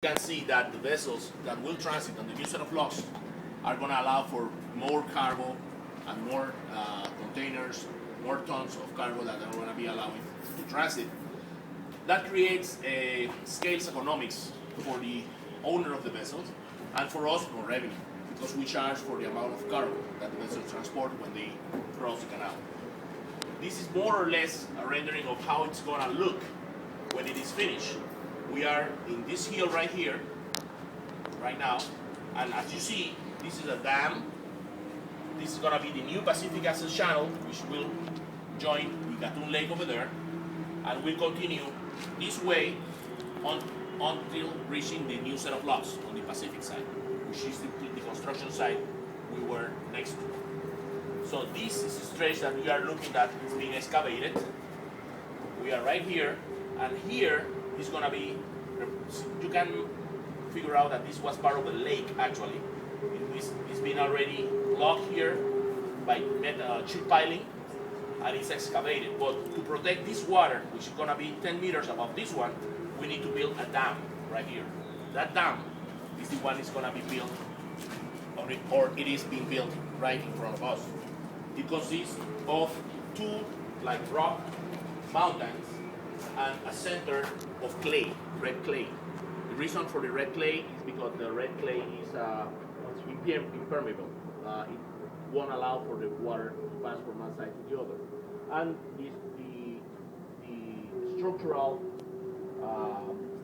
You can see that the vessels that will transit on the new set of locks are going to allow for more cargo and more containers, more tons of cargo that are going to be allowing to transit. That creates a scales economics for the owner of the vessels and for us more revenue because we charge for the amount of cargo that the vessels transport when they cross the canal. This is more or less a rendering of how it's going to look when it is finished. We are in this hill right here, right now, and as you see, this is a dam. This is going to be the new Pacific Access Channel, which will join the Gatun Lake over there, and will continue this way until reaching the new set of locks on the Pacific side, which is the construction site we were next to. So this is a stretch that we are looking at is being excavated. We are right here, and here is going to be, you can figure out that this was part of the lake actually. It's been already blocked here by chute piling, and it's excavated. But to protect this water, which is going to be 10 meters above this one, we need to build a dam right here. That dam is the one that's going to be built, or it is being built right in front of us. It consists of two like rock mountains and a center of clay, red clay. The reason for the red clay is because the red clay is impermeable. It won't allow for the water to pass from one side to the other. And the structural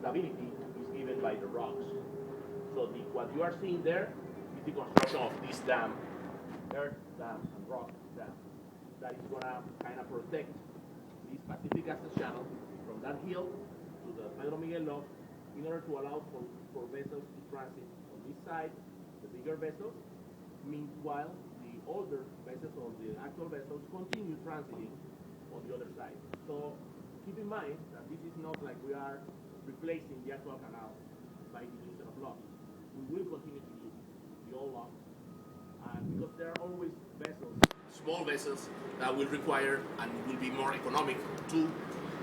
stability is given by the rocks. So what you are seeing there is the construction of this dam, earth dam and rock dam, that is going to kind of protect this Pacific Access Channel from that hill to the Pedro Miguel Lock in order to allow for vessels to transit on this side, the bigger vessels. Meanwhile, the older vessels or the actual vessels continue transiting on the other side. So keep in mind that this is not like we are replacing the actual canal by the use of locks. We will continue to use the old locks, and because there are always vessels, small vessels that will require and will be more economic to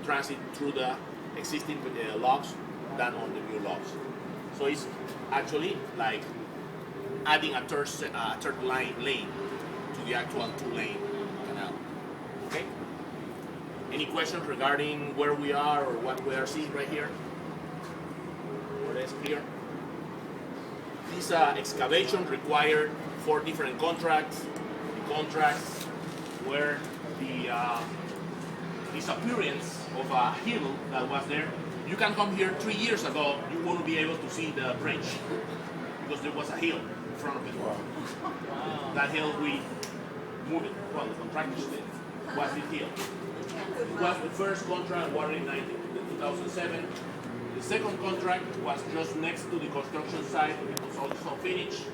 transit through the existing locks than on the new locks. So it's actually like adding a third lane to the actual two-lane canal. Okay? Any questions regarding where we are or what we are seeing right here? More or less clear? This excavation required 4 different contracts. The contracts were the disappearance of a hill that was there. You can come here 3 years ago, you won't be able to see the bridge because there was a hill in front of it. Wow. That hill we moved it. Well, the contractors did. Was this hill. It was the first contract awarded in 2007. The second contract was just next to the construction site. It was also finished.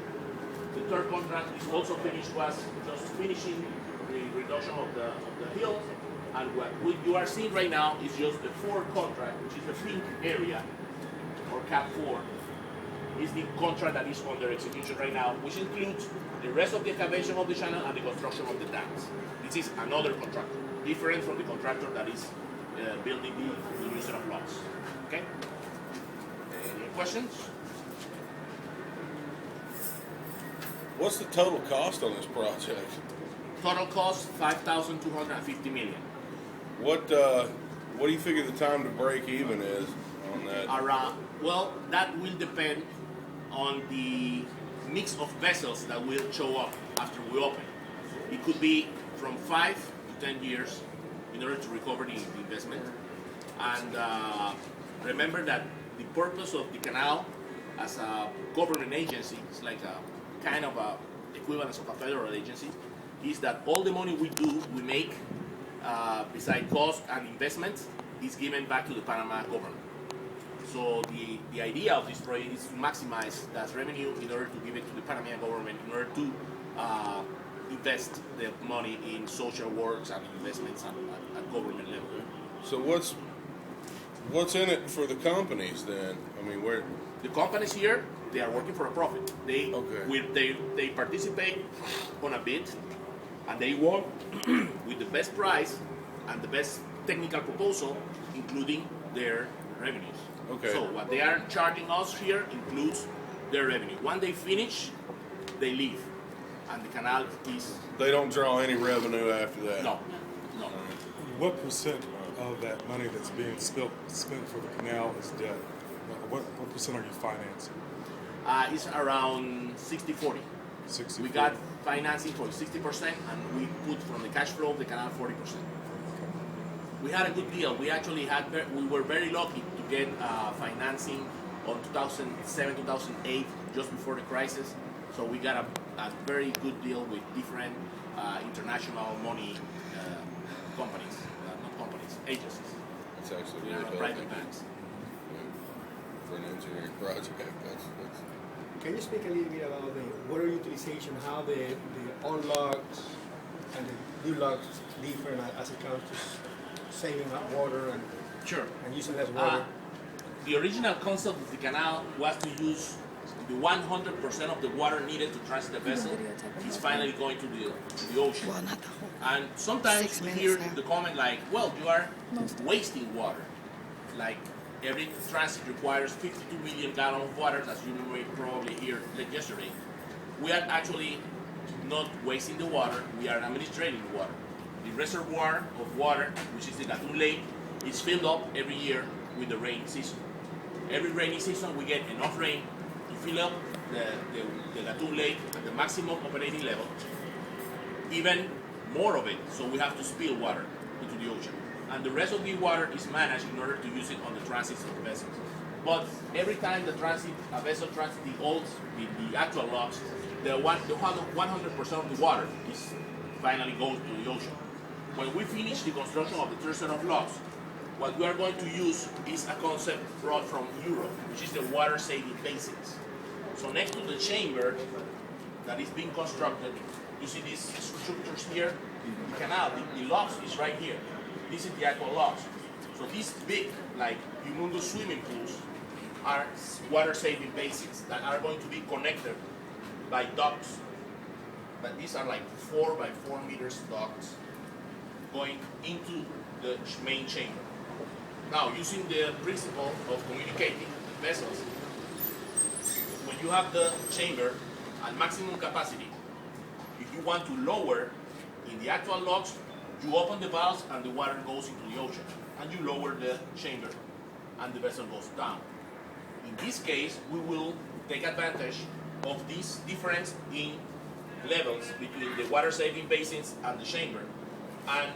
The third contract is also finished, was just finishing the reduction of the hill. And what you are seeing right now is just the fourth contract, which is the pink area, or Cap 4, is the contract that is under execution right now, which includes the rest of the excavation of the channel and the construction of the dams. This is another contractor, different from the contractor that is building the new set of locks. Okay? Any questions? What's the total cost on this project? Total cost $5,250 million. What do you figure the time to break even is on that? Well, that will depend on the mix of vessels that will show up after we open. It could be from 5 to 10 years in order to recover the investment. And remember that the purpose of the canal as a government agency, it's like a kind of a equivalence of a federal agency, is that all the money we make, beside cost and investments, is given back to the Panama government. So the idea of this project is to maximize that revenue in order to give it to the Panamanian government in order to invest the money in social works and investments at government level. So what's in it for the companies then? I mean, where the companies here, they are working for a profit. They participate on a bid, and they work with the best price and the best technical proposal, including their revenues. Okay. So what they are charging us here includes their revenue. When they finish, they leave, and the canal is They don't draw any revenue after that. no. What percent of that money that's being spent for the canal is debt? What percent are you financing? It's around 60-40. 60. We got financing for 60%, and we put from the cash flow of the canal 40%. We had a good deal. We actually we were very lucky to get financing on 2007, 2008, just before the crisis. So we got a very good deal with different international money companies, not companies, agencies. It's actually They really are healthy. private banks. For an engineering project. That's Can you speak a little bit about the water utilization, how the old locks and the new locks differ as it comes to saving up water Sure. and using less water? The original concept of the canal was to use the 100% of the water needed to transit the vessel is finally going to the ocean. Well, not the whole. And sometimes 6 we minutes hear now. the comment like, well, you are wasting water. Like every transit requires 52 million gallons of water, as you may probably hear like yesterday. We are actually not wasting the water, we are administrating the water. The reservoir of water, which is the Gatun Lake, is filled up every year with the rainy season. Every rainy season we get enough rain to fill up the Gatun Lake at the maximum operating level, even more of it, so we have to spill water into the ocean. And the rest of the water is managed in order to use it on the transits of the vessels. But every time a vessel transits the actual locks, the 100% of the water finally goes to the ocean. When we finish the construction of the third set of locks, what we are going to use is a concept brought from Europe, which is the water-saving basins. So next to the chamber that is being constructed, you see these structures here, the canal, the locks is right here. This is the actual locks. So these big, like humongous swimming pools are water-saving basins that are going to be connected by ducts. But these are like 4 by 4 meters ducts going into the main chamber. Now, using the principle of communicating with vessels, when you have the chamber at maximum capacity, if you want to lower in the actual locks, you open the valves and the water goes into the ocean, and you lower the chamber and the vessel goes down. In this case, we will take advantage of this difference in levels between the water-saving basins and the chamber, and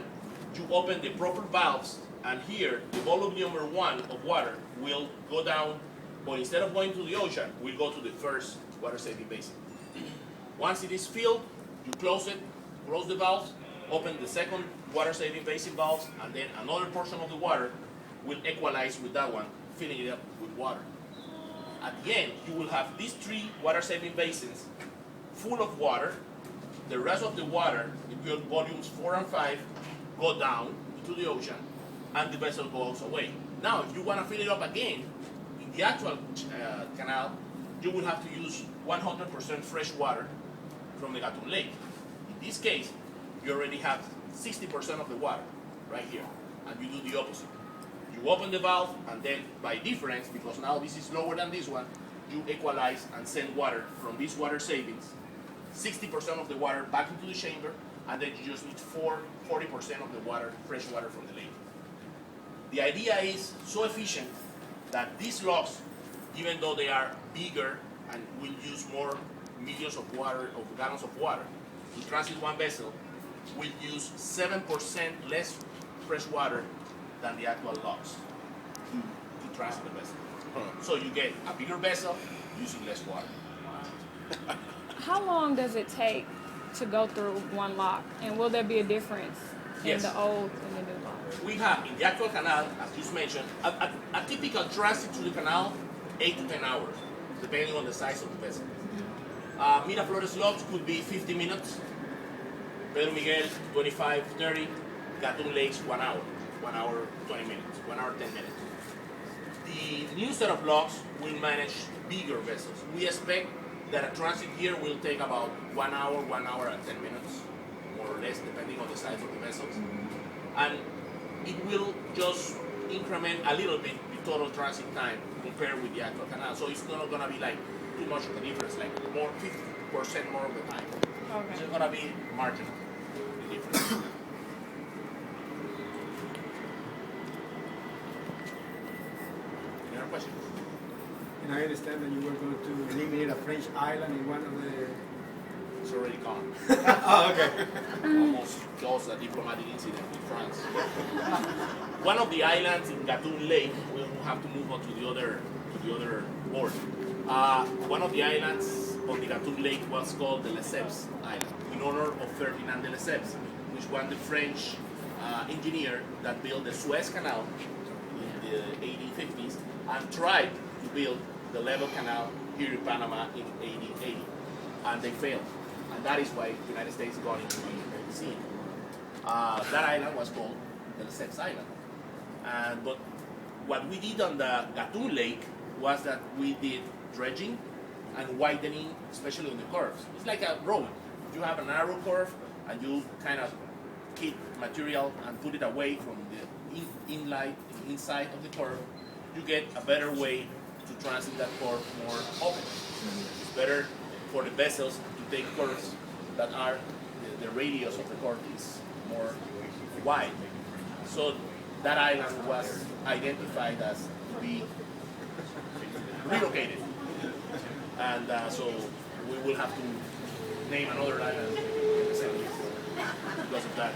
you open the proper valves, and here the volume number 1 of water will go down, but instead of going to the ocean, we'll go to the first water-saving basin. Once it is filled, you close it, close the valves, open the second water-saving basin valves, and then another portion of the water will equalize with that one, filling it up with water. At the end, you will have these 3 water-saving basins full of water. The rest of the water, in volumes 4 and 5, go down into the ocean, and the vessel goes away. Now, if you want to fill it up again, in the actual canal, you will have to use 100% fresh water from the Gatun Lake. In this case, you already have 60% of the water right here, and you do the opposite. You open the valve, and then by difference, because now this is lower than this one, you equalize and send water from these water savings, 60% of the water back into the chamber, and then you just need 40% of the water, fresh water from the lake. The idea is so efficient that these locks, even though they are bigger and will use more millions of gallons of water to transit one vessel, will use 7% less fresh water than the actual locks to transit the vessel. So you get a bigger vessel using less water. How long does it take to go through one lock? And will there be a difference in Yes. the old and the new lock? We have in the actual canal, as you mentioned, a typical transit through the canal, 8 to 10 hours, depending on the size of the vessel. Miraflores locks could be 50 minutes, Pedro Miguel 25, 30, Gatun Lakes 1 hour, 1 hour 20 minutes, 1 hour 10 minutes. The new set of locks will manage bigger vessels. We expect that a transit here will take about 1 hour and 10 minutes, more or less, depending on the size of the vessels. And it will just increment a little bit total transit time compared with the actual canal. So it's not gonna be like too much of a difference, like more 50% more of the time. It's Okay. gonna be marginal, the difference. Any other questions? And I understand that you were going to eliminate a French island in one of the. It's already gone. Oh, okay. Almost caused a diplomatic incident with France. One of the islands in Gatun Lake, we'll have to move on to the other board. One of the islands on the Gatun Lake was called the Lesseps Island, in honor of Ferdinand de Lesseps, which was the French engineer that built the Suez Canal in the 1850s and tried to build the level canal here in Panama in 1880, and they failed. And that is why the United States got into the scene. That island was called the Lesseps Island. But what we did on the Gatun Lake was that we did dredging and widening, especially on the curves. It's like a road. You have a narrow curve and you kind of keep material and put it away from the inside of the curve. You get a better way to transit that curve more open. It's better for the vessels to take curves that are, the radius of the curve is more wide. So that island was identified as to be relocated. And so we will have to name another island in the same because of that.